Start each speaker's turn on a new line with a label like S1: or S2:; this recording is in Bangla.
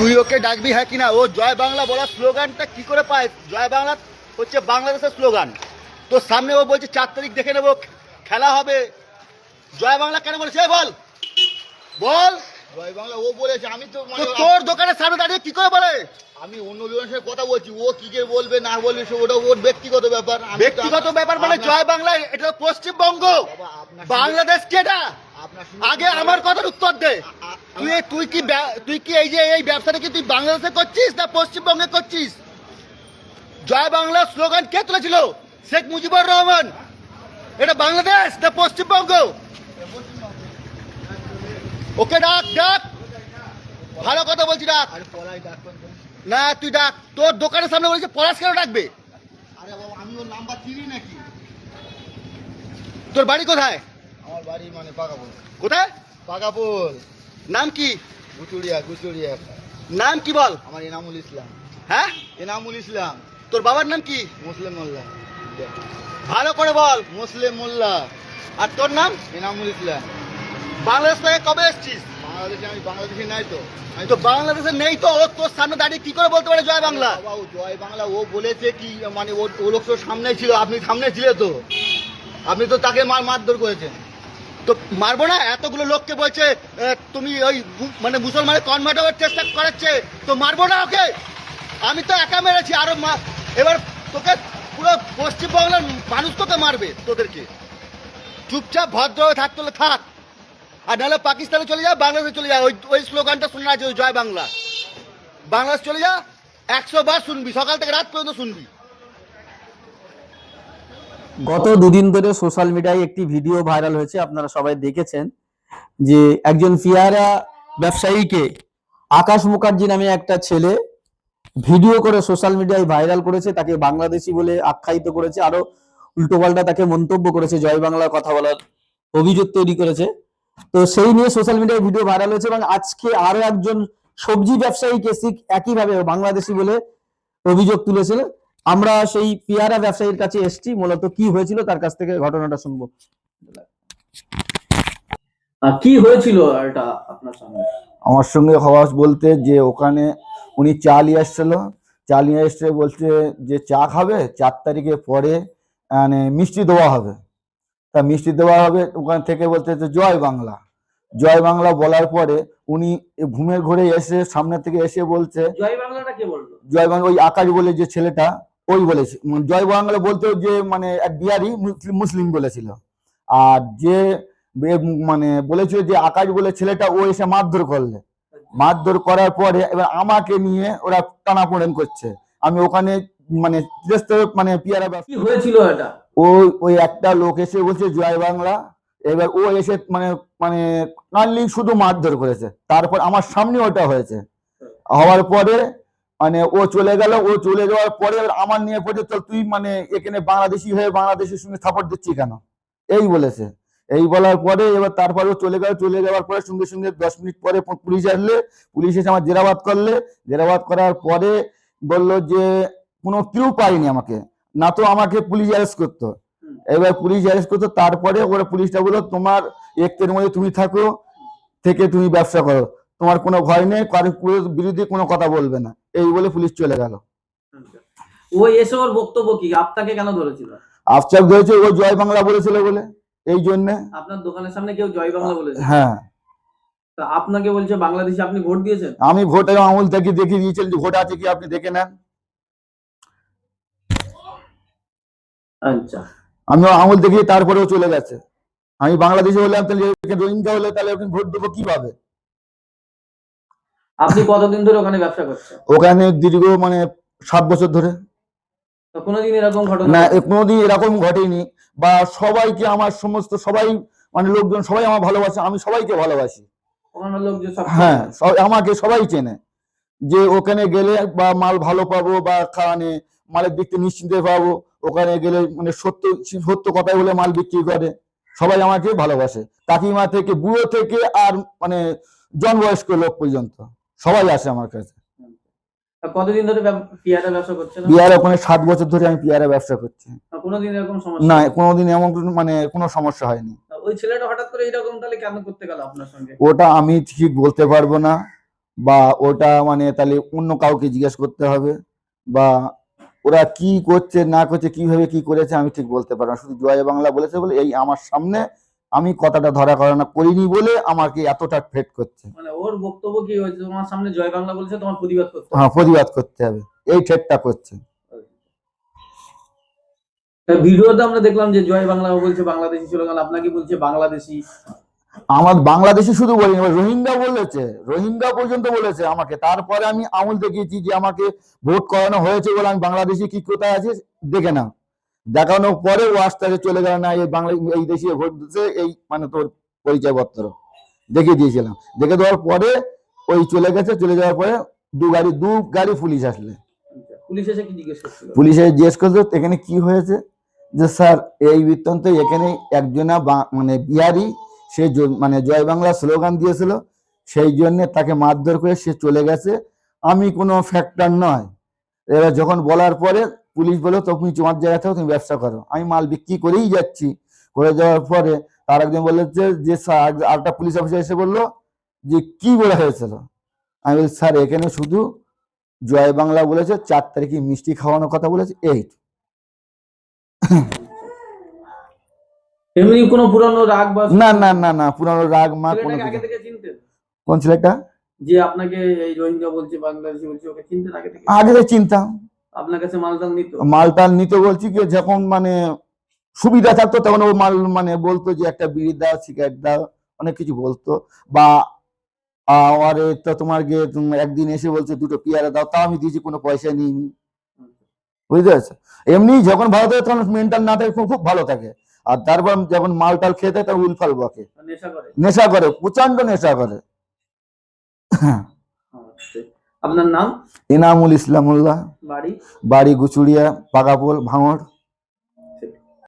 S1: তুই ওকে ডাকবি হ্যাঁ কিনা? ও জয় বাংলা বলার স্লোগানটা কি করে পায়? জয় বাংলা হচ্ছে বাংলাদেশের স্লোগান। তো সামনে ও বলছে 4 তারিখ দেখে নেবো, খেলা হবে। জয় বাংলা কেন বলেছে বল বল।
S2: জয় বাংলা ও বলেছে, আমি তো
S1: তো তোর দোকানের সামনে দাঁড়িয়ে কি করে বলে?
S2: আমি অন্য লোকের সাথে কথা বলছি, ও কি কে বলবে না বলবে ওটা ওর ব্যক্তিগত ব্যাপার।
S1: ব্যক্তিগত ব্যাপার মানে জয় বাংলা এটা পশ্চিমবঙ্গ, বাংলাদেশ কি এটা? আগে আমার কথার উত্তর দে। তুই কি এই যে এই ব্যবসাটা কি তুই বাংলাদেশে করছিস না পশ্চিমবঙ্গে করছিস? জয় বাংলা স্লোগান কে তুলেছিল? শেখ মুজিবুর রহমান। এটা বাংলাদেশ না পশ্চিমবঙ্গ? ওকে ডাক ডাক, ভালো কথা বলছি, ডাক। না তুই ডাক, তোর দোকানের সামনে বলেছে পলাশ কেন ডাকবে?
S2: আরে বাবা আমি ওর নাম্বার চিনি নাকি?
S1: তোর বাড়ি কোথায়?
S2: আমার বাড়ি মানে পাকাপুর।
S1: কোথায়?
S2: পাকাপুর।
S1: নাম কি?
S2: গুচুড়িয়া।
S1: নাম কি বল?
S2: আমার এনামুল ইসলাম।
S1: হ্যাঁ
S2: এনামুল ইসলাম।
S1: তোর বাবার নাম কি?
S2: মুসলিম মোল্লা।
S1: ভালো করে বল।
S2: মুসলিম মোল্লা।
S1: আর তোর নাম?
S2: এনামুল ইসলাম।
S1: বাংলাদেশ থেকে কবে এসেছিস?
S2: বাংলাদেশে আমি বাংলাদেশে নাই তো।
S1: তো বাংলাদেশে নেই তো ও তোর সামনে দাঁড়িয়ে কি করে বলতে পারে জয় বাংলা?
S2: বাবা ও জয় বাংলা ও বলেছে কি মানে ও লোক তো সামনে ছিল, আপনি সামনে ছিলে তো, আপনি তো তাকে মারধর করেছেন।
S1: তো মারবো না? এতগুলো লোককে বলছে তুমি ওই মানে মুসলমানের কনভার্ট হওয়ার চেষ্টা করাচ্ছে, তো মারবো না ওকে? আমি তো একা মেরেছি, আরো এবার তোকে পুরো পশ্চিমবাংলার মানুষ তোকে মারবে, তোদেরকে। চুপচাপ ভদ্র হয়ে থাকতে হলে থাক, আর নাহলে পাকিস্তানে চলে যা, বাংলাদেশে চলে যা। ওই স্লোগানটা শুনে আছে, ওই জয় বাংলা। বাংলাদেশ চলে যা, 100 বার শুনবি, সকাল থেকে রাত পর্যন্ত শুনবি।
S3: গত দুদিন ধরে সোশ্যাল মিডিয়ায় একটি ভিডিও ভাইরাল হয়েছে, আপনারা সবাই দেখেছেন, যে একজন পেয়ারা ব্যবসায়ীকে আকাশ মুখার্জি নামে একটা ছেলে ভিডিও করে সোশ্যাল মিডিয়ায় ভাইরাল করেছে, তাকে বাংলাদেশি বলে আখ্যায়িত করেছে, আরো উল্টোপাল্টা তাকে মন্তব্য করেছে, জয় বাংলার কথা বলার অভিযোগ তৈরি করেছে। তো সেই নিয়ে সোশ্যাল মিডিয়ায় ভিডিও ভাইরাল হয়েছে, এবং আজকে আরো একজন সবজি ব্যবসায়ীকে ঠিক একইভাবে বাংলাদেশি বলে অভিযোগ তুলেছিল। আমরা সেই পেয়ারা ব্যবসায়ীর কাছে এসেছি, মূলত কি হয়েছিল তার কাছ থেকে ঘটনাটা শুনবো। কি হয়েছিল এটা আপনার সঙ্গে?
S2: আমার সঙ্গে হওয়া বলতে যে ওখানে উনি চা নিয়ে এসছিল, বলছে যে চা খাবে, 4 তারিখে পরে মানে মিষ্টি দেওয়া হবে। তা মিষ্টি দেওয়া হবে ওখান থেকে বলতে জয় বাংলা বলার পরে উনি ঘুমের ঘরে এসে সামনে থেকে এসে বলছে
S3: জয় বাংলাটা কে বললো?
S2: জয় বাংলা ওই আকাশ বলে যে ছেলেটা ওই বলেছে। জয় বাংলা বলতে যে মানে এক বিহারি মুসলিম বলেছিল, আর যে মানে বলেছিল যে আকাশ বলে ছেলেটা ও এসে মারধর করার পরে এবার আমাকে নিয়ে ওরা টানাপোড়েন করছে। আমি ওখানে মানে মানে পিয়ারা
S3: কি হয়েছিল এটা?
S2: ওই একটা লোক এসে বলছে জয় বাংলা, এবার ও এসে মানে মানে কানলি শুধু মারধর করেছে। তারপর আমার সামনে ওটা হয়েছে, হওয়ার পরে মানে ও চলে যাওয়ার পরে আমার নিয়ে পড়ে তো তুই মানে এখানে বাংলাদেশি হয়ে বাংলাদেশের সঙ্গে সাপোর্ট দিচ্ছি কেন, এই বলেছে। এই বলার পরে এবার তারপরে ও চলে যাওয়ার পরে সঙ্গে সঙ্গে 10 মিনিট পরে পুলিশ আসলে, পুলিশ এসে আমার জেরাবাদ করার পরে বললো যে কোনো ক্লু পাইনি আমাকে, না তো আমাকে পুলিশ অ্যারেস্ট করতো। এবার পুলিশ অ্যারেস্ট করতো, তারপরে ওরা পুলিশটা বললো তোমার একটের মধ্যে তুমি থাকো, থেকে তুমি ব্যবসা করো, তোমার কোনো ভয় নেই, কারোর বিরুদ্ধে কোনো কথা বলবে না, এই বলে পুলিশ চলে গেল।
S3: ও এসে ওর বক্তব্য কি? আপনাকে কেন ধরেছিল?
S2: আফসার ধরেছে ও জয় বাংলা বলেছিল বলে, এই জন্য।
S3: আপনার দোকানের সামনে কেউ জয় বাংলা বলেছে?
S2: হ্যাঁ।
S3: তা আপনাকে বলছে বাংলাদেশি, আপনি ভোট দিয়েছেন?
S2: আমি ভোটের আমল থেকে দেখিয়ে দিয়েছিলাম যে ভোট আছে কি আপনি দেখে নেন।
S3: আচ্ছা,
S2: আমি আমল দেখিয়ে তারপরেও চলে গেছে। আমি বাংলাদেশি হলাম, তাহলে রোহিঙ্গা হলে তাহলে ওখানে ভোট দেবো কিভাবে?
S3: আপনি কতদিন ধরে ওখানে ব্যবসা করছেন?
S2: ওখানে দীর্ঘ মানে 7 বছর ধরে।
S3: তো কোনোদিন এরকম ঘটনা?
S2: না, কোনোদিন এরকম ঘটেনি। বা সবাইকে আমার সমস্ত সবাই মানে লোকজন সবাই আমার ভালোবাসে, আমি সবাইকে ভালোবাসি।
S3: ওখানে লোক যে সব,
S2: হ্যাঁ, আমাকে সবাই চেনে, যে ওখানে গেলে বা মাল ভালো পাবো বা মানে মালের দিক থেকে নিশ্চিন্তে পাবো। ওখানে গেলে মানে সত্য কথাই বলে মাল বিক্রি করে, সবাই আমাকে ভালোবাসে। কাকিমা থেকে বুড়ো থেকে আর মানে জনবয়স্ক লোক পর্যন্ত সবাই আসে আমার কাছে।
S3: কতদিন ধরে পেয়ারা ব্যবসা করছেন?
S2: পেয়ারা ওখানে 7 বছর ধরে আমি পেয়ারা ব্যবসা করছি।
S3: কোনোদিন এরকম সমস্যা?
S2: না, কোনোদিন এমন মানে কোনো সমস্যা হয়নি।
S3: ওই ছেলেটা হঠাৎ করে এরকম তাহলে কেন করতে গেল আপনার সঙ্গে?
S2: ওটা আমি ঠিক বলতে পারবো না। বা ওটা মানে তাহলে অন্য কাউকে জিজ্ঞেস করতে হবে, বা ওরা কি করছে না করছে কিভাবে কি করেছে আমি ঠিক বলতে পারবো না। শুধু জয় বাংলা বলেছে বলে এই আমার সামনে আমি কথাটা ধরা করানো করিনি বলে আমাকে এতটা থ্রেট করছে।
S3: মানে ওর বক্তব্য কি হয়েছে, তোমার সামনে জয় বাংলা বলেছে, তোমার প্রতিবাদ করতে হবে।
S2: হ্যাঁ, প্রতিবাদ করতে হবে, এই থ্রেটটা করছে।
S3: ভিডিওতে আমরা দেখলাম যে জয় বাংলা বলছে, বাংলাদেশি স্লোগান, আপনাকে বলছে বাংলাদেশি।
S2: আমার বাংলাদেশি শুধু বলিনি, এবার রোহিঙ্গা বলেছে, রোহিঙ্গা পর্যন্ত বলেছে আমাকে। তারপরে আমি আমল দেখিয়েছি যে আমাকে ভোট করানো হয়েছে বলে আমি বাংলাদেশি কি কোথায় আছে দেখে না, দেখানোর পরে ও আস্তে আস্তে চলে গেল না এই বাংলা এই দেশে ভোট দিচ্ছে, এই মানে তোর পরিচয়পত্র দেখিয়ে দিয়েছিলাম। দেখে দেওয়ার পরে ওই চলে গেছে, চলে যাওয়ার পরে দু গাড়ি পুলিশ আসলে,
S3: পুলিশ এসে কি জিজ্ঞেস করছিল?
S2: পুলিশে জিজ্ঞেস করলো এখানে কি হয়েছে, যে স্যার এই বৃত্তান্ত এখানে একজনা মানে বিহারি সে মানে জয় বাংলা স্লোগান দিয়েছিল, সেই জন্য তাকে মারধর করে সে চলে গেছে, আমি কোনো ফ্যাক্টর নয়। এবার যখন বলার পরে পুলিশ বললো তুমি তোমার জায়গা থেকে তুমি ব্যবসা করো, আমি মাল বিক্রি করেই যাচ্ছি। করে যাওয়ার পরে তার একজন বললো যে স্যার, আরেকটা পুলিশ অফিসার এসে বললো যে কি বলা হয়েছিল, আমি বলছি স্যার এখানে শুধু জয় বাংলা বলেছে, 4 তারিখে মিষ্টি খাওয়ানোর কথা বলেছে, এই।
S3: এমনি কোনো পুরানো রাগ বা
S2: না না না না, পুরানো রাগ মা কোনো
S3: ছেলেটাকে আগে
S2: কিছু।
S3: থেকে চিনতেন?
S2: কোন ছেলেটা?
S3: যে আপনাকে এই রোহিঙ্গা বলছে, বাংলাদেশি বলছে, ওকে চিনতেন আগে থেকে?
S2: আগে থেকে চিনতাম,
S3: আপনার কাছে মালটাল নিত?
S2: মালটাল নিতে বলছি কি যখন মানে সুবিধা থাকতো তখন ও মাল মানে বলতো যে একটা বিড়ি দাও, সিগারেট দাও, অনেক কিছু বলতো। বা আরে তো তোমার গিয়ে একদিন এসে বলছে 2টো পেয়ারা দাও, তাও আমি দিয়েছি, কোনো পয়সা নিইনি, বুঝতে পারছো। এমনি যখন ভালো থাকে তখন মেন্টাল না থাকে, খুব খুব ভালো থাকে। আর তারপর যখন মালটাল খেয়ে থাকে তখন উলফাল বকে,
S3: নেশা করে?
S2: নেশা করে, প্রচন্ড নেশা করে।
S3: আচ্ছা। আপনার নাম?
S2: এনামুল ইসলামুল্লাহ,
S3: বাড়ি?
S2: বাড়ি গুচুড়িয়া, পাকাপোল, ভাঙড়।